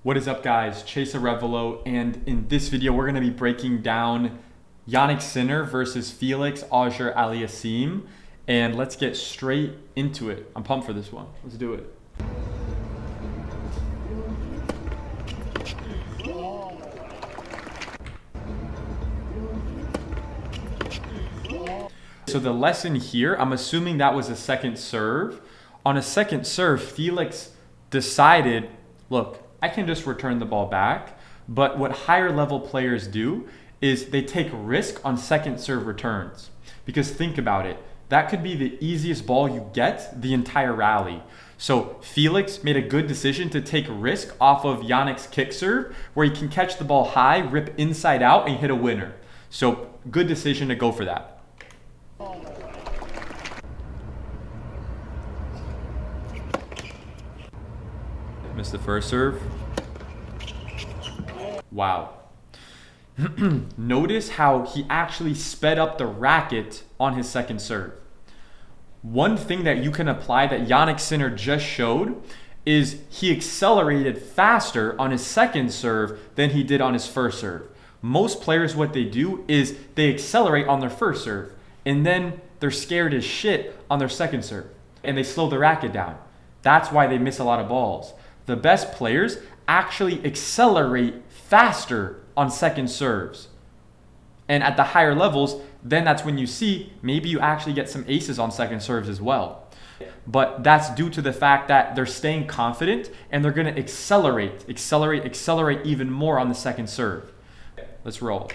What is up, guys? Chase Arevalo, and in this video we're going to be breaking down Yannick Sinner versus Felix Auger-Aliassime, and let's get straight into it. I'm pumped for this one. Let's do it. So the lesson here, I'm assuming that was a second serve. On a second serve, Felix decided, look, I can just return the ball back, but what higher level players do is they take risk on second serve returns. Because think about it, that could be the easiest ball you get the entire rally. So Felix made a good decision to take risk off of Yannick's kick serve, where he can catch the ball high, rip inside out, and hit a winner. So good decision to go for that. Missed the first serve. Wow. Notice how he actually sped up the racket on his second serve. One thing that you can apply that Yannick Sinner just showed is he accelerated faster on his second serve than he did on his first serve. Most players, what they do is they accelerate on their first serve, and then they're scared as shit on their second serve, and they slow the racket down. That's why they miss a lot of balls. The best players actually accelerate faster on second serves. And at the higher levels, then that's when you see maybe you actually get some aces on second serves as well. But that's due to the fact that they're staying confident and they're going to accelerate even more on the second serve. Let's roll.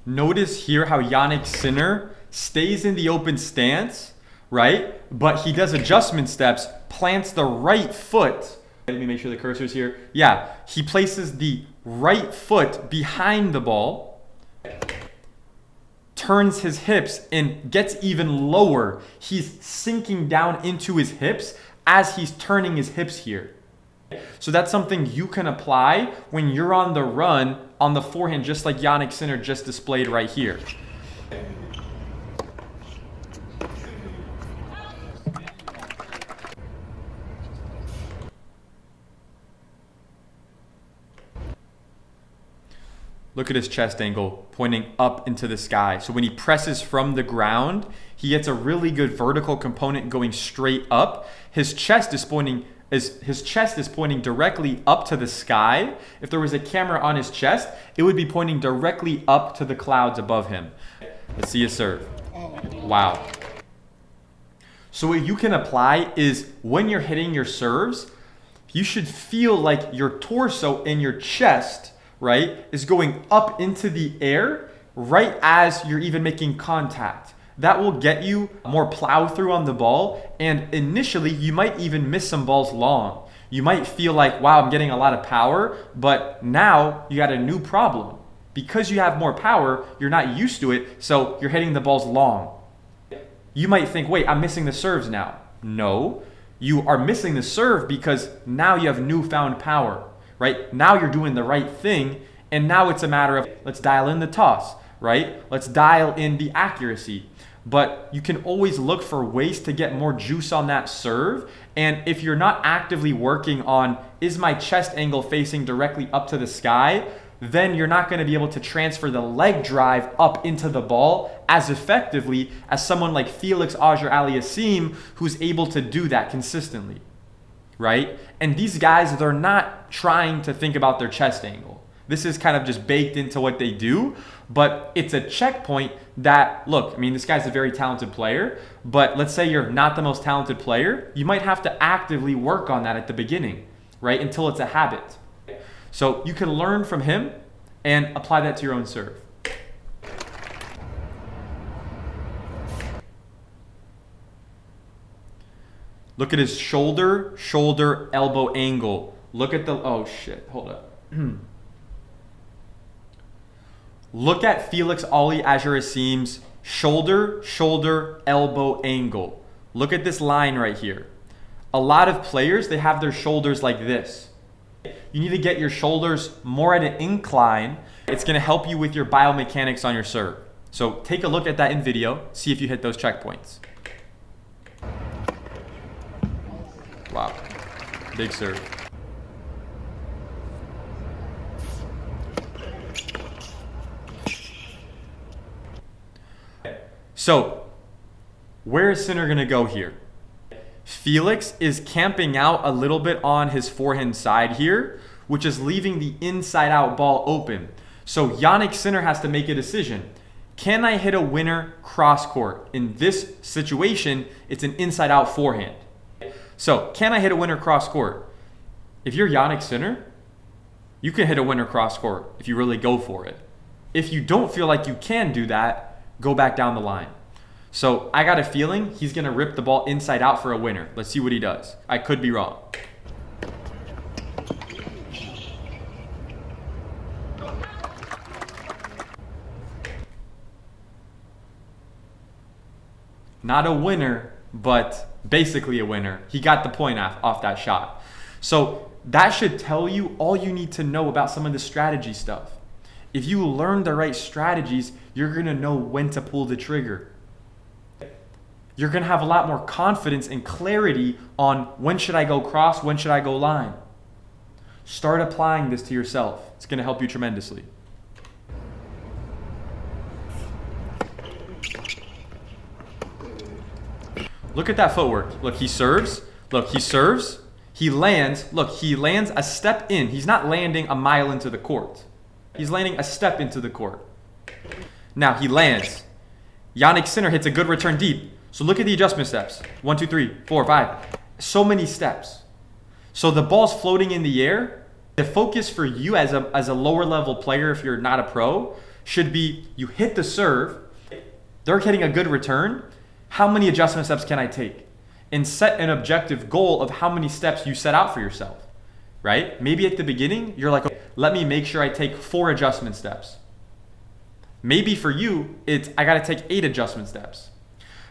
Notice here how Yannick Sinner stays in the open stance, right? But he does adjustment steps, plants the right foot. Let me make sure the cursor's here. Yeah, he places the right foot behind the ball, turns his hips, and gets even lower. He's sinking down into his hips as he's turning his hips here. So that's something you can apply when you're on the run on the forehand, just like Yannick Sinner just displayed right here. Look at his chest angle pointing up into the sky. So when he presses from the ground, he gets a really good vertical component going straight up. His chest is pointing directly up to the sky. If there was a camera on his chest, it would be pointing directly up to the clouds above him. Let's see his serve. Wow. So what you can apply is when you're hitting your serves, you should feel like your torso and your chest, right, is going up into the air right as you're even making contact. That will get you more plow through on the ball, and initially you might even miss some balls long. You might feel like, wow, I'm getting a lot of power, but now you got a new problem. Because you have more power, you're not used to it, so you're hitting the balls long. You might think, wait, I'm missing the serves now. No, you are missing the serve because now you have newfound power, right? Now you're doing the right thing, and now it's a matter of, let's dial in the toss, right? Let's dial in the accuracy. But you can always look for ways to get more juice on that serve. And if you're not actively working on, is my chest angle facing directly up to the sky, then you're not going to be able to transfer the leg drive up into the ball as effectively as someone like Felix Auger-Aliassime, who's able to do that consistently, right? And these guys, they're not trying to think about their chest angle. This is kind of just baked into what they do, but it's a checkpoint that, look, I mean, this guy's a very talented player, but let's say you're not the most talented player, you might have to actively work on that at the beginning, right? Until it's a habit. So you can learn from him and apply that to your own serve. Look at his shoulder, elbow angle. Look at the, oh shit, hold up. Look at Felix Ali Ajarassim's shoulder, shoulder, elbow angle. Look at this line right here. A lot of players, they have their shoulders like this. You need to get your shoulders more at an incline. It's going to help you with your biomechanics on your serve. So take a look at that in video, see if you hit those checkpoints. Wow, big serve. So, where is Sinner going to go here? Felix is camping out a little bit on his forehand side here, which is leaving the inside out ball open. So Jannik Sinner has to make a decision. Can I hit a winner cross court? In this situation, it's an inside out forehand. So can I hit a winner cross court? If you're Jannik Sinner, you can hit a winner cross court if you really go for it. If you don't feel like you can do that, go back down the line. So I got a feeling he's going to rip the ball inside out for a winner. Let's see what he does. I could be wrong. Not a winner, but basically a winner. He got the point off that shot. So that should tell you all you need to know about some of the strategy stuff. If you learn the right strategies, you're going to know when to pull the trigger. You're going to have a lot more confidence and clarity on when should I go cross, when should I go line. Start applying this to yourself. It's going to help you tremendously. Look at that footwork. Look, he serves. Look, he serves. He lands. Look, he lands a step in. He's not landing a mile into the court. He's landing a step into the court. Now he lands. Jannik Sinner hits a good return deep. So look at the adjustment steps. 1, 2, 3, 4, 5. So many steps. So the ball's floating in the air. The focus for you as a lower level player, if you're not a pro, should be you hit the serve. They're hitting a good return. How many adjustment steps can I take? And set an objective goal of how many steps you set out for yourself. Right? Maybe at the beginning, you're like, okay, let me make sure I take 4 adjustment steps. Maybe for you, it's I got to take 8 adjustment steps.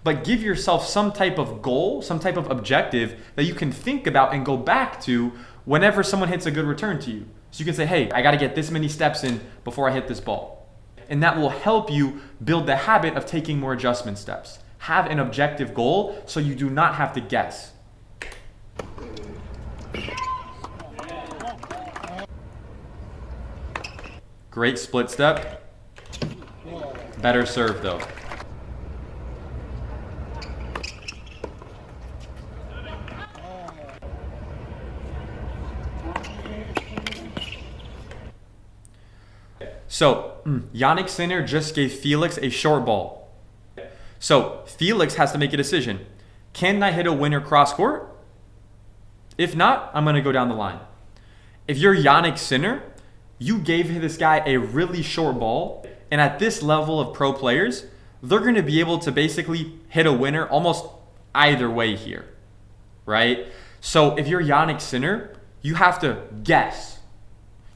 But give yourself some type of goal, some type of objective that you can think about and go back to whenever someone hits a good return to you. So you can say, hey, I got to get this many steps in before I hit this ball. And that will help you build the habit of taking more adjustment steps. Have an objective goal so you do not have to guess. Great split step. Better serve though. So Jannik Sinner just gave Felix a short ball. So Felix has to make a decision. Can I hit a winner cross court? If not, I'm going to go down the line. If you're Jannik Sinner, you gave this guy a really short ball, and at this level of pro players, they're going to be able to basically hit a winner almost either way here, right? So if you're Jannik Sinner, you have to guess.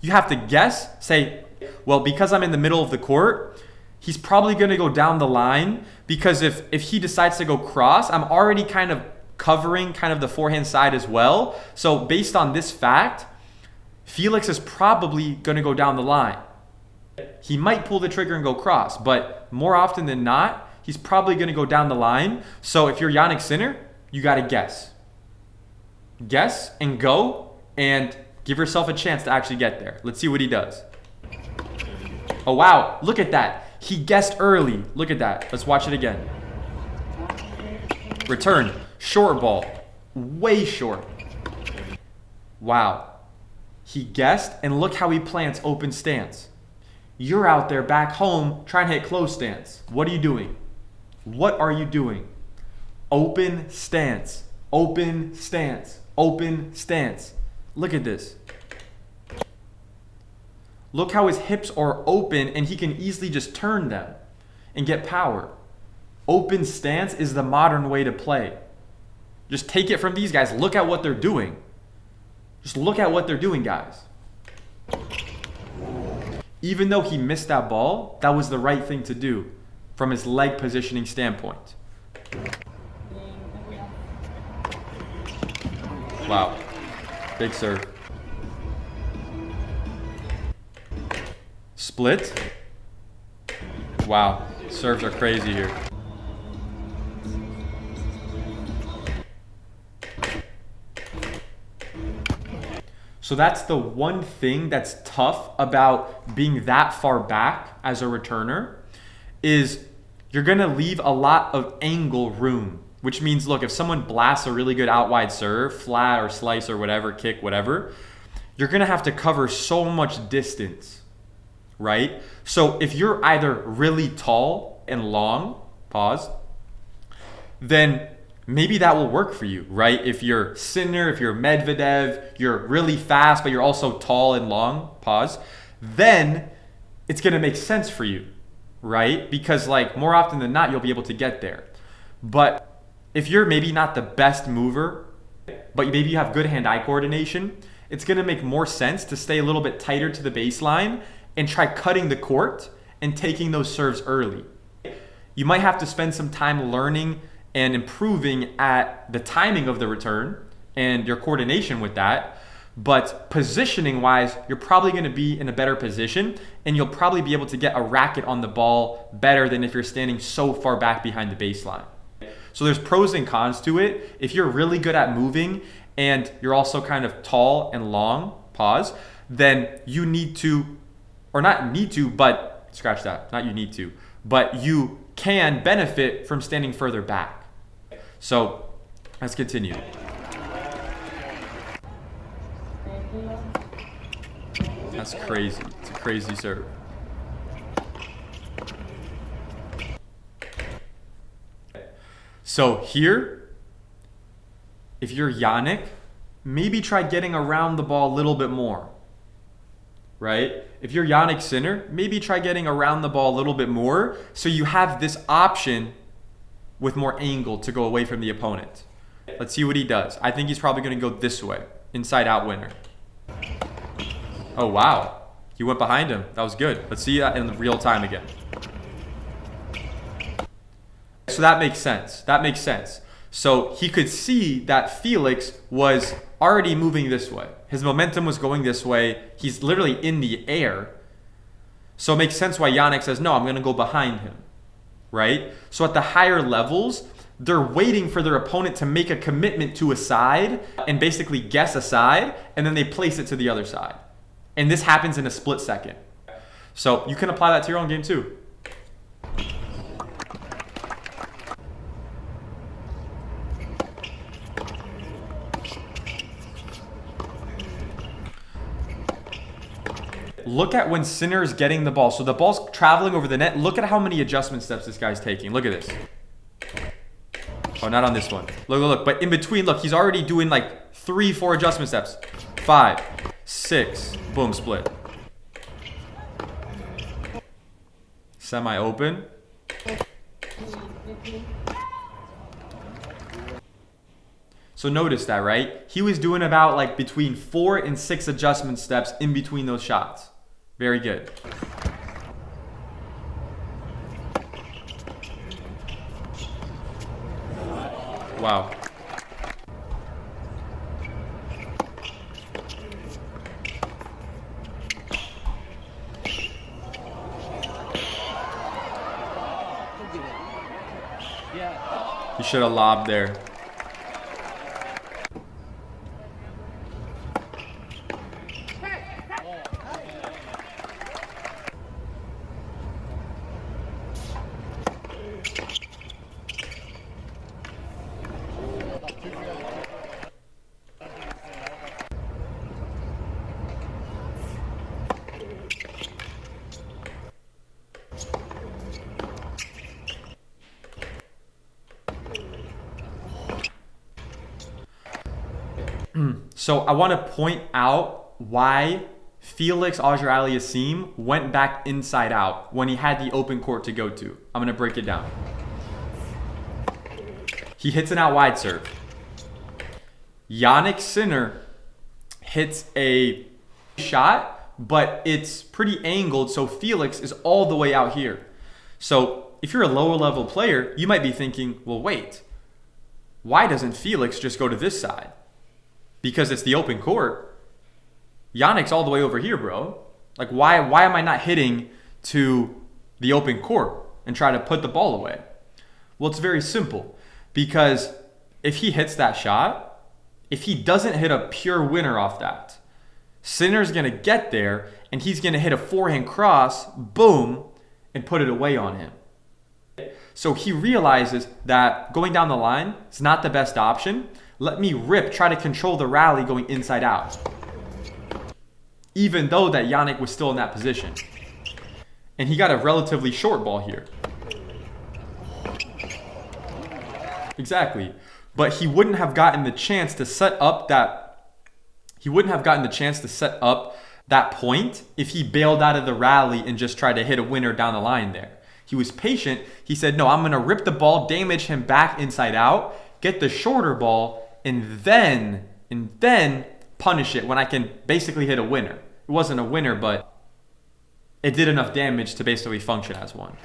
You have to guess, say, well, because I'm in the middle of the court, he's probably going to go down the line, because if he decides to go cross, I'm already kind of covering kind of the forehand side as well. So based on this fact, Felix is probably going to go down the line. He might pull the trigger and go cross, but more often than not, he's probably going to go down the line. So if you're Jannik Sinner, you got to guess. Guess and go and give yourself a chance to actually get there. Let's see what he does. Oh, wow. Look at that. He guessed early. Look at that. Let's watch it again. Return. Short ball. Way short. Wow. He guessed, and look how he plants open stance. You're out there back home trying to hit close stance. What are you doing? What are you doing? Open stance. Open stance. Open stance. Look at this. Look how his hips are open and he can easily just turn them and get power. Open stance is the modern way to play. Just take it from these guys. Look at what they're doing. Just look at what they're doing, guys. even though he missed that ball, that was the right thing to do from his leg positioning standpoint. Wow, big serve. Split. Wow, serves are crazy here. So that's the one thing that's tough about being that far back as a returner, is you're gonna leave a lot of angle room, which means, look, if someone blasts a really good out wide serve, flat or slice or whatever, kick, whatever, you're gonna have to cover so much distance, right? So if you're either really tall and long, pause, then maybe that will work for you, right? If you're Sinner, if you're Medvedev, you're really fast, but you're also tall and long, pause, then it's gonna make sense for you, right? Because like more often than not, you'll be able to get there. But if you're maybe not the best mover, but maybe you have good hand-eye coordination, it's gonna make more sense to stay a little bit tighter to the baseline and try cutting the court and taking those serves early. You might have to spend some time learning and improving at the timing of the return and your coordination with that. But positioning wise, you're probably gonna be in a better position and you'll probably be able to get a racket on the ball better than if you're standing so far back behind the baseline. So there's pros and cons to it. If you're really good at moving and you're also kind of tall and long, pause, then you need to, or not need to, but scratch that, not you need to, but you can benefit from standing further back. So let's continue. That's crazy. It's a crazy serve. So here, if you're Yannick, maybe try getting around the ball a little bit more, right? If you're Yannick Sinner, maybe try getting around the ball a little bit more so you have this option with more angle to go away from the opponent. Let's see what he does. I think he's probably gonna go this way, inside out winner. Oh wow, he went behind him. That was good. Let's see that in real time again. So that makes sense. That makes sense. So he could see that Felix was already moving this way. His momentum was going this way. He's literally in the air. So it makes sense why Yannick says, no, I'm gonna go behind him, right? So at the higher levels, they're waiting for their opponent to make a commitment to a side and basically guess a side, and then they place it to the other side. And this happens in a split second. So you can apply that to your own game too. Look at when Sinner is getting the ball. So the ball's traveling over the net. Look at how many adjustment steps this guy's taking. Look at this. Oh, not on this one. Look. But in between, look, he's already doing like 3-4 adjustment steps. 5, 6. Boom, split. Semi-open. So notice that, right? He was doing about like between 4 and 6 adjustment steps in between those shots. Very good. Wow. You should have lobbed there. So I want to point out why Felix Auger-Aliassime went back inside out when he had the open court to go to. I'm going to break it down. He hits an out wide serve. Yannick Sinner hits a shot but it's pretty angled, so Felix is all the way out here. So if you're a lower level player, you might be thinking, well, wait, why doesn't Felix just go to this side? Because it's the open court. Yannick's all the way over here, bro. Like, why am I not hitting to the open court and try to put the ball away? Well, it's very simple. Because if he hits that shot, if he doesn't hit a pure winner off that, Sinner's going to get there and he's going to hit a forehand cross, boom, and put it away on him. So he realizes that going down the line is not the best option. Let me try to control the rally going inside out. Even though that Yannick was still in that position. And he got a relatively short ball here. Exactly. But he wouldn't have gotten the chance to set up that point if he bailed out of the rally and just tried to hit a winner down the line there. He was patient. He said, no, I'm going to rip the ball, damage him back inside out, get the shorter ball, and then punish it when I can basically hit a winner. It wasn't a winner, but it did enough damage to basically function as one.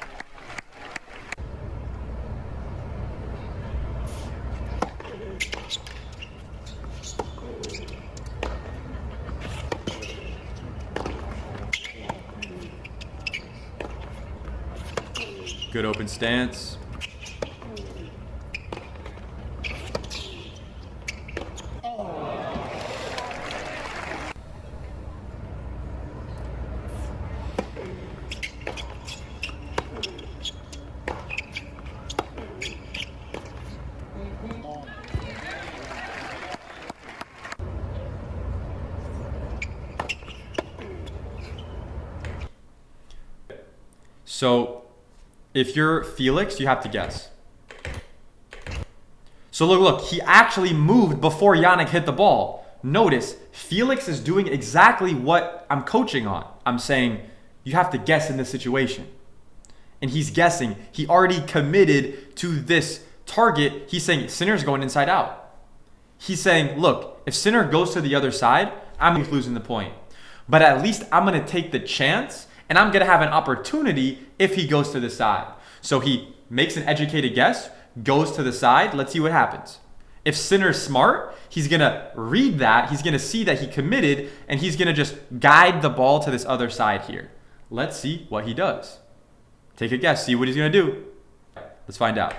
Good open stance. So if you're Felix, you have to guess. So look, he actually moved before Yannick hit the ball. Notice, Felix is doing exactly what I'm coaching on. I'm saying, you have to guess in this situation. And he's guessing. He already committed to this target. He's saying, Sinner's going inside out. He's saying, look, if Sinner goes to the other side, I'm losing the point. But at least I'm going to take the chance and I'm going to have an opportunity if he goes to the side. So he makes an educated guess, goes to the side. Let's see what happens. If Sinner's smart, he's going to read that. He's going to see that he committed, and he's going to just guide the ball to this other side here. Let's see what he does. Take a guess. See what he's going to do. Let's find out.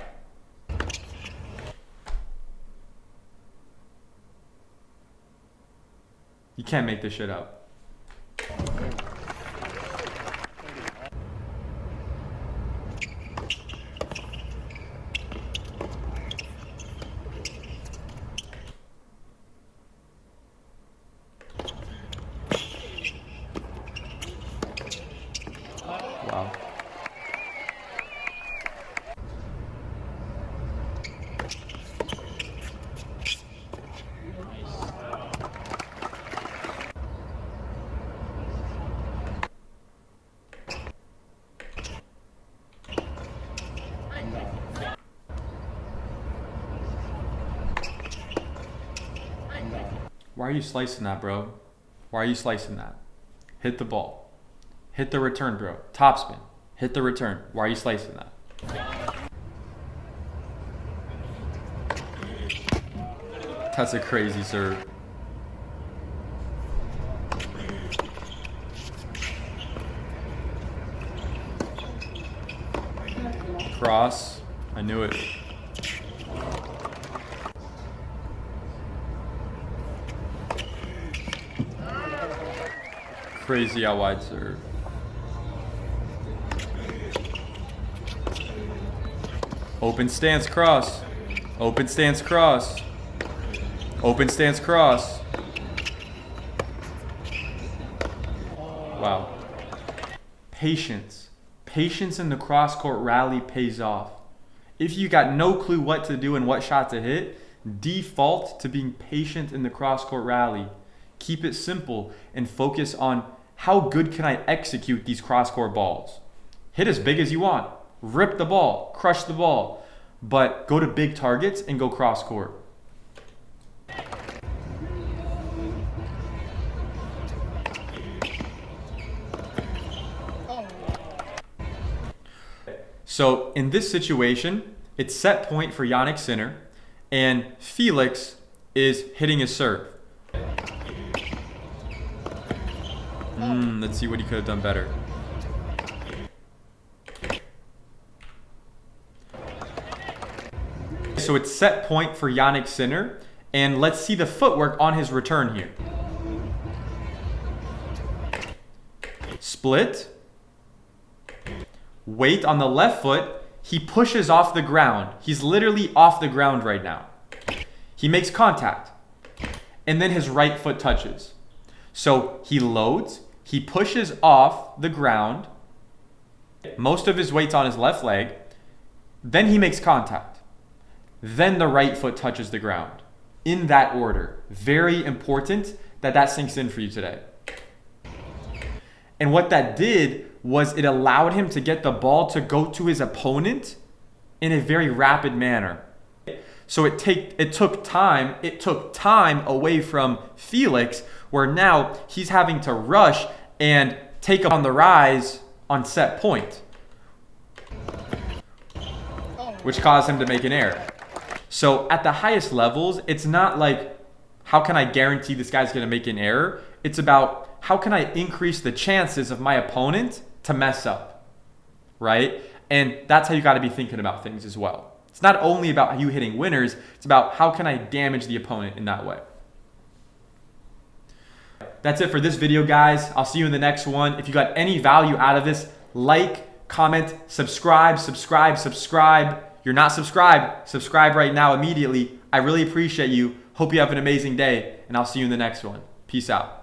You can't make this shit up. Wow. Why are you slicing that, bro? Why are you slicing that? Hit the ball. Hit the return, bro. Topspin. Hit the return. Why are you slicing that? That's a crazy serve. Cross. I knew it. Crazy out wide serve. Open stance cross. Open stance cross. Open stance cross. Wow. Patience. Patience in the cross-court rally pays off. If you got no clue what to do and what shot to hit, default to being patient in the cross-court rally. Keep it simple and focus on how good can I execute these cross-court balls. Hit as big as you want. Rip the ball. Crush the ball. But go to big targets and go cross-court. So in this situation, it's set point for Yannick Sinner, and Felix is hitting his serve. Let's see what he could have done better. So it's set point for Yannick Sinner, and let's see the footwork on his return here. Split. Weight on the left foot. He pushes off the ground. He's literally off the ground right now. He makes contact, and then his right foot touches. So he loads, he pushes off the ground. Most of his weight's on his left leg. Then he makes contact. Then the right foot touches the ground. In that order. Very important that that sinks in for you today. And what that did was it allowed him to get the ball to go to his opponent in a very rapid manner. So it took time away from Felix, where now he's having to rush and take up on the rise on set point, which caused him to make an error. So at the highest levels, it's not like, how can I guarantee this guy's going to make an error? It's about, how can I increase the chances of my opponent to mess up, right? And that's how you got to be thinking about things as well. It's not only about you hitting winners, it's about how can I damage the opponent in that way. That's it for this video, guys. I'll see you in the next one. If you got any value out of this, like, comment, subscribe. You're not subscribed, subscribe right now immediately. I really appreciate you. Hope you have an amazing day, and I'll see you in the next one. Peace out.